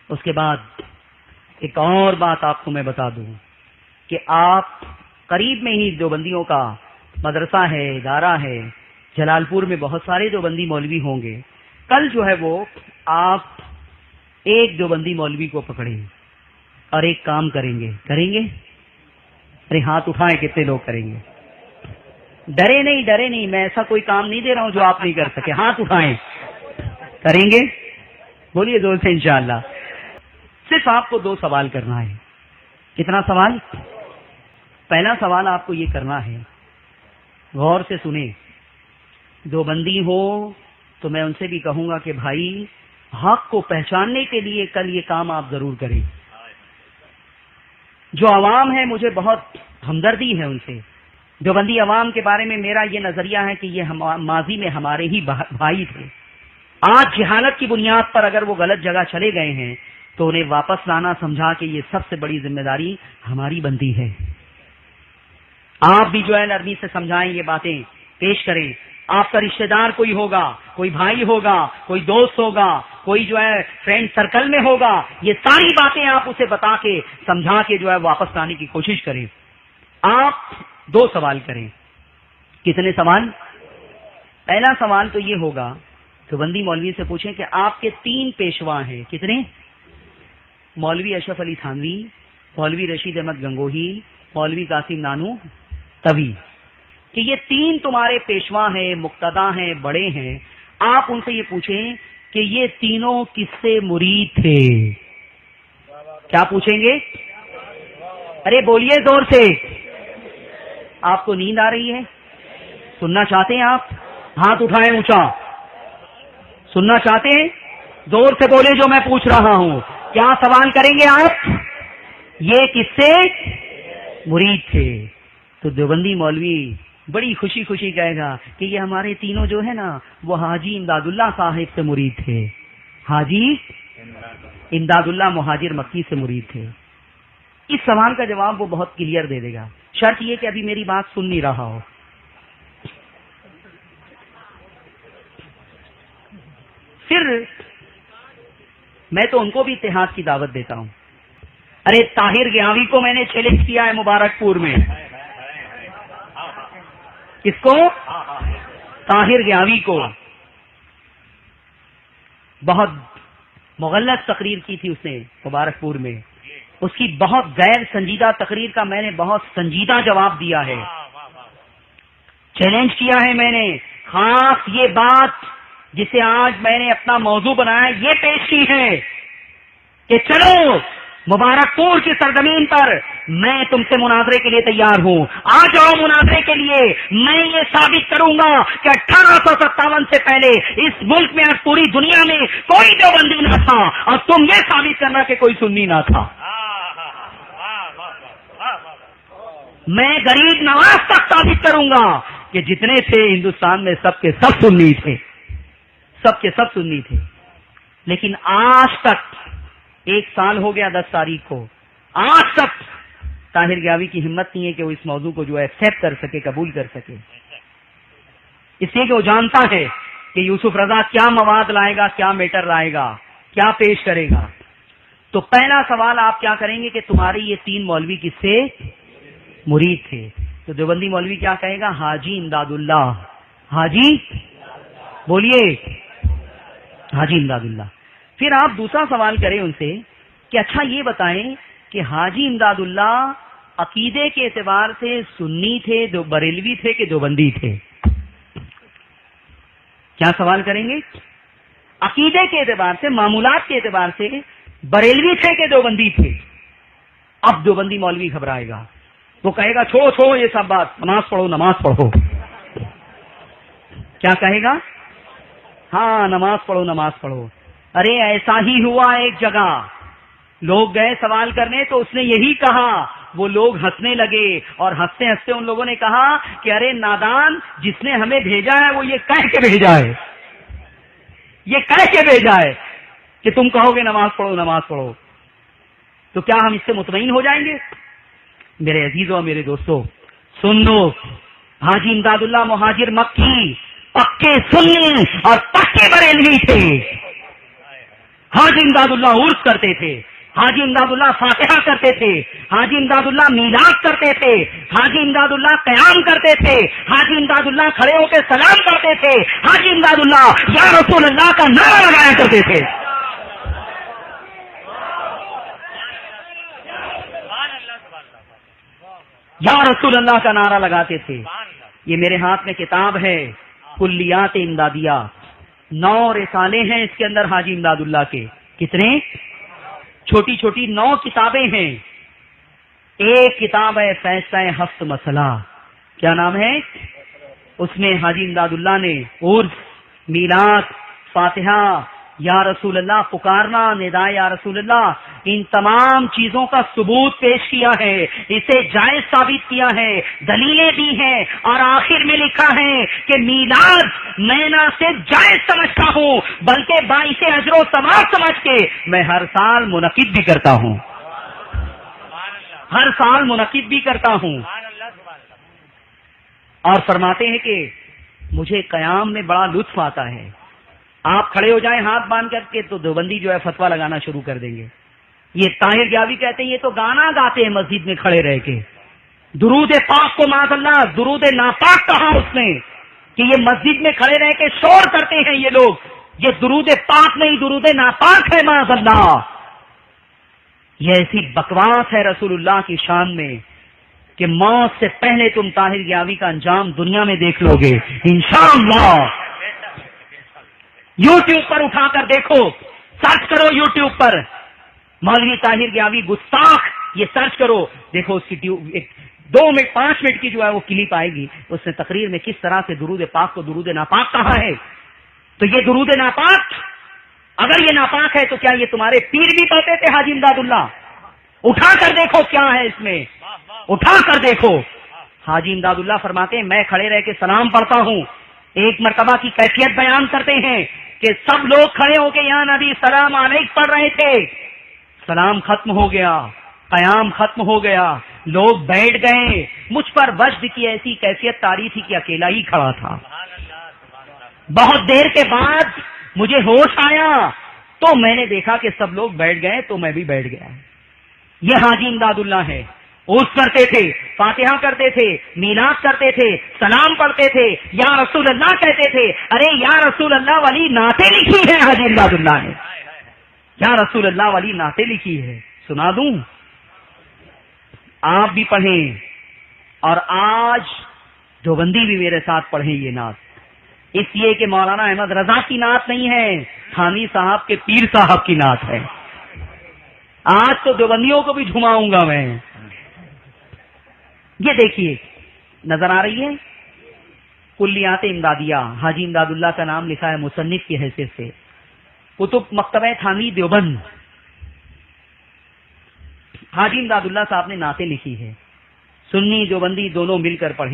اس کے بعد ایک اور بات آپ کو میں بتا دوں کہ آپ قریب میں ہی دیوبندیوں کا مدرسہ ہے، ادارہ ہے، جلال پور میں بہت سارے دیوبندی مولوی ہوں گے. کل جو ہے وہ آپ ایک دیوبندی مولوی کو پکڑیں اور ایک کام کریں گے. ارے ہاتھ اٹھائیں، کتنے لوگ کریں گے؟ ڈرے نہیں، میں ایسا کوئی کام نہیں دے رہا ہوں جو آپ نہیں کر سکے. ہاتھ اٹھائیں، کریں گے؟ بولیے زور سے انشاءاللہ. صرف آپ کو 2 سوال کرنا ہے. کتنا سوال؟ پہلا سوال آپ کو یہ کرنا ہے، غور سے سنیں. دیوبندی ہو تو میں ان سے بھی کہوں گا کہ بھائی حق کو پہچاننے کے لیے کل یہ کام آپ ضرور کریں. جو عوام ہے مجھے بہت ہمدردی ہے ان سے. دیوبندی عوام کے بارے میں میرا یہ نظریہ ہے کہ یہ ماضی میں ہمارے ہی بھائی تھے. آج جہالت کی بنیاد پر اگر وہ غلط جگہ چلے گئے ہیں تو انہیں واپس لانا سمجھا کہ یہ سب سے بڑی ذمہ داری ہماری بنتی ہے. آپ بھی جو ہے نرمی سے سمجھائیں، یہ باتیں پیش کریں. آپ کا رشتہ دار کوئی ہوگا، کوئی بھائی ہوگا، کوئی دوست ہوگا، کوئی جو ہے فرینڈ سرکل میں ہوگا، یہ ساری باتیں آپ اسے بتا کے سمجھا کے جو ہے واپس لانے کی کوشش کریں. آپ 2 سوال کریں. کتنے سوال؟ پہلا سوال تو یہ ہوگا، دیوبندی مولوی سے پوچھیں کہ آپ کے 3 پیشوا ہیں. کتنے؟ مولوی اشرف علی تھانوی، مولوی رشید احمد گنگوہی، مولوی قاسم نانو توی، کہ یہ 3 تمہارے پیشوا ہیں، مقتدا ہیں، بڑے ہیں. آپ ان سے یہ پوچھیں کہ یہ تینوں کس سے مرید تھے. کیا پوچھیں گے؟ ارے بولیے زور سے. آپ کو نیند آ رہی ہے؟ سننا چاہتے ہیں آپ؟ ہاتھ اٹھائیں اونچا. سننا چاہتے ہیں؟ زور سے بولے جو میں پوچھ رہا ہوں. کیا سوال کریں گے آپ؟ یہ کس سے مرید تھے؟ تو دیوبندی مولوی بڑی خوشی خوشی کہے گا کہ یہ ہمارے تینوں جو ہے نا وہ حاجی امداد اللہ صاحب سے مرید تھے. حاجی امداد اللہ مہاجر مکی سے مرید تھے. اس سوال کا جواب وہ بہت کلیئر دے دے گا. شرط یہ کہ ابھی میری بات سن نہیں رہا ہو. پھر میں تو ان کو بھی اتحاد کی دعوت دیتا ہوں. ارے طاہر گیاوی کو میں نے چیلنج کیا ہے مبارک پور میں. کس کو؟ طاہر گیاوی کو. بہت مغلط تقریر کی تھی اس نے مبارک پور میں. اس کی بہت غیر سنجیدہ تقریر کا میں نے بہت سنجیدہ جواب دیا ہے. چیلنج کیا ہے میں نے. خاص یہ بات جسے آج میں نے اپنا موضوع بنایا یہ پیش کی ہے کہ چلو مبارک پور کی سرزمین پر میں تم سے مناظرے کے لیے تیار ہوں. آ جاؤ مناظرے کے لیے. میں یہ ثابت کروں گا کہ 1857 سے پہلے اس ملک میں اور پوری دنیا میں کوئی دیوبندی نہ تھا اور تم یہ ثابت کرنا کہ کوئی سنی نہ تھا. میں غریب نواز تک ثابت کروں گا کہ جتنے تھے ہندوستان میں سب کے سب سنی تھے. سب کے سب سنی تھے. لیکن آج تک 1 سال ہو گیا 10 تاریخ کو، آج تک طاہر گیاوی کی ہمت نہیں ہے کہ وہ اس موضوع کو جو ہے ایکسپٹ کر سکے، قبول کر سکے. اس لیے کہ وہ جانتا ہے کہ یوسف رضا کیا مواد لائے گا، کیا میٹر لائے گا، کیا پیش کرے گا. تو پہلا سوال آپ کیا کریں گے کہ تمہارے یہ 3 مولوی کس سے مرید تھے. تو دیوبندی مولوی کیا کہے گا؟ حاجی امداد اللہ. حاجی بولیے، حاجی امداد اللہ. پھر آپ دوسرا سوال کریں ان سے کہ اچھا یہ بتائیں کہ حاجی امداد اللہ عقیدے کے اعتبار سے سنی تھے، بریلوی تھے کہ دیوبندی تھے؟ کیا سوال کریں گے؟ عقیدے کے اعتبار سے، معمولات کے اعتبار سے بریلوی تھے کہ دیوبندی تھے؟ اب دیوبندی مولوی گھبرائے گا. وہ کہے گا چھوڑو یہ سب بات، نماز پڑھو نماز پڑھو. کیا کہے گا؟ ہاں نماز پڑھو نماز پڑھو. ارے ایسا ہی ہوا ایک جگہ، لوگ گئے سوال کرنے تو اس نے یہی کہا. وہ لوگ ہنسنے لگے اور ہنستے ہنستے ان لوگوں نے کہا کہ ارے نادان، جس نے ہمیں بھیجا ہے وہ یہ کہہ کے بھیجا ہے، یہ کہہ کے بھیجا ہے کہ تم کہو گے نماز پڑھو نماز پڑھو. تو کیا ہم اس سے مطمئن ہو جائیں گے؟ میرے عزیزوں اور میرے دوستوں سن لو، حاجی امداد اللہ مہاجر مکی پکے سنی اور پکے بریلوی تھے. حاجی امداد اللہ عرس کرتے تھے، حاجی امداد اللہ فاتحہ کرتے تھے، حاجی امداد اللہ میلاد کرتے تھے، حاجی امداد اللہ قیام کرتے تھے، حاجی امداد اللہ کھڑے ہو کے سلام کرتے تھے، حاجی امداد اللہ یا رسول اللہ کا نعرہ لگایا کرتے تھے۔ یا رسول اللہ کا نعرہ لگاتے تھے۔ یہ میرے ہاتھ میں کتاب ہے کلیات امدادیہ، 9 رسالے ہیں اس کے اندر حاجی امداد اللہ کے۔ کتنے؟ چھوٹی چھوٹی 9 کتابیں ہیں۔ ایک کتاب ہے فیصلہ ہفت مسئلہ، کیا نام ہے؟ اس میں حاجی امداد اللہ نے عرس، میلاد، فاتحہ، یا رسول اللہ پکارنا، نداء یا رسول اللہ، ان تمام چیزوں کا ثبوت پیش کیا ہے، اسے جائز ثابت کیا ہے، دلیلیں دی ہیں، اور آخر میں لکھا ہے کہ میلاد میں نہ صرف جائز سمجھتا ہوں بلکہ باعث اجر و ثواب سمجھ کے میں ہر سال منعقد بھی کرتا ہوں، ہر سال منعقد بھی کرتا ہوں۔ اور فرماتے ہیں کہ مجھے قیام میں بڑا لطف آتا ہے۔ آپ کھڑے ہو جائیں ہاتھ باندھ کر کے تو دیوبندی جو ہے فتویٰ لگانا شروع کر دیں گے۔ یہ طاہر گیاوی کہتے ہیں یہ تو گانا گاتے ہیں مسجد میں کھڑے رہ کے، درود پاک کو معاذ اللہ درود ناپاک کہا اس نے کہ یہ مسجد میں کھڑے رہ کے شور کرتے ہیں یہ لوگ، یہ درود پاک نہیں درود ناپاک ہے معاذ اللہ۔ یہ ایسی بکواس ہے رسول اللہ کی شان میں کہ موت سے پہلے تم طاہر گیاوی کا انجام دنیا میں دیکھ لو گے انشاءاللہ۔ یوٹیوب پر اٹھا کر دیکھو، سرچ کرو یوٹیوب پر مولوی طاہر گیاوی گستاخ، یہ سرچ کرو، دیکھو اس کی 2 منٹ 5 منٹ کی جو ہے وہ کلپ آئے گی، اس نے تقریر میں کس طرح سے درود پاک کو درود ناپاک کہا ہے۔ تو یہ درود ناپاک، اگر یہ ناپاک ہے تو کیا یہ تمہارے پیر بھی پڑھتے تھے حاجی امداد اللہ؟ اٹھا کر دیکھو کیا ہے اس میں، اٹھا کر دیکھو۔ حاجی امداد اللہ فرماتے ہیں میں کھڑے رہ کے سلام پڑھتا ہوں۔ ایک مرتبہ کی کیفیت بیان کرتے ہیں کہ سب لوگ کھڑے ہو کے یا نبی سلام علیک پڑھ رہے تھے، سلام ختم ہو گیا، قیام ختم ہو گیا، لوگ بیٹھ گئے، مجھ پر وجد کی ایسی کیفیت طاری تھی کہ اکیلا ہی کھڑا تھا۔ بہت دیر کے بعد مجھے ہوش آیا تو میں نے دیکھا کہ سب لوگ بیٹھ گئے تو میں بھی بیٹھ گیا۔ یہ حاجی امداد اللہ ہے، عرس کرتے تھے، فاتحہ کرتے تھے، میلاد کرتے تھے، سلام پڑھتے تھے، یا رسول اللہ کہتے تھے۔ ارے یا رسول اللہ والی نعتیں لکھی ہیں حاجی امداد اللہ نے، یا رسول اللہ والی نعتیں لکھی ہے، سنا دوں؟ آپ بھی پڑھیں، اور آج دیوبندی بھی میرے ساتھ پڑھیں یہ نعت، اس لیے کہ مولانا احمد رضا کی نعت نہیں ہے، تھانوی صاحب کے پیر صاحب کی نعت ہے۔ آج تو دیوبندیوں کو بھی جھماؤں گا میں۔ یہ دیکھیے نظر آ رہی ہے کلیات امدادیہ، حاجی امداد اللہ کا نام لکھا ہے مصنف کی حیثیت سے، کتب مکتبہ تھانوی دیوبند۔ حاجی امداد اللہ صاحب نے نعتیں لکھی ہے، سنی دیوبندی دونوں مل کر پڑھیں۔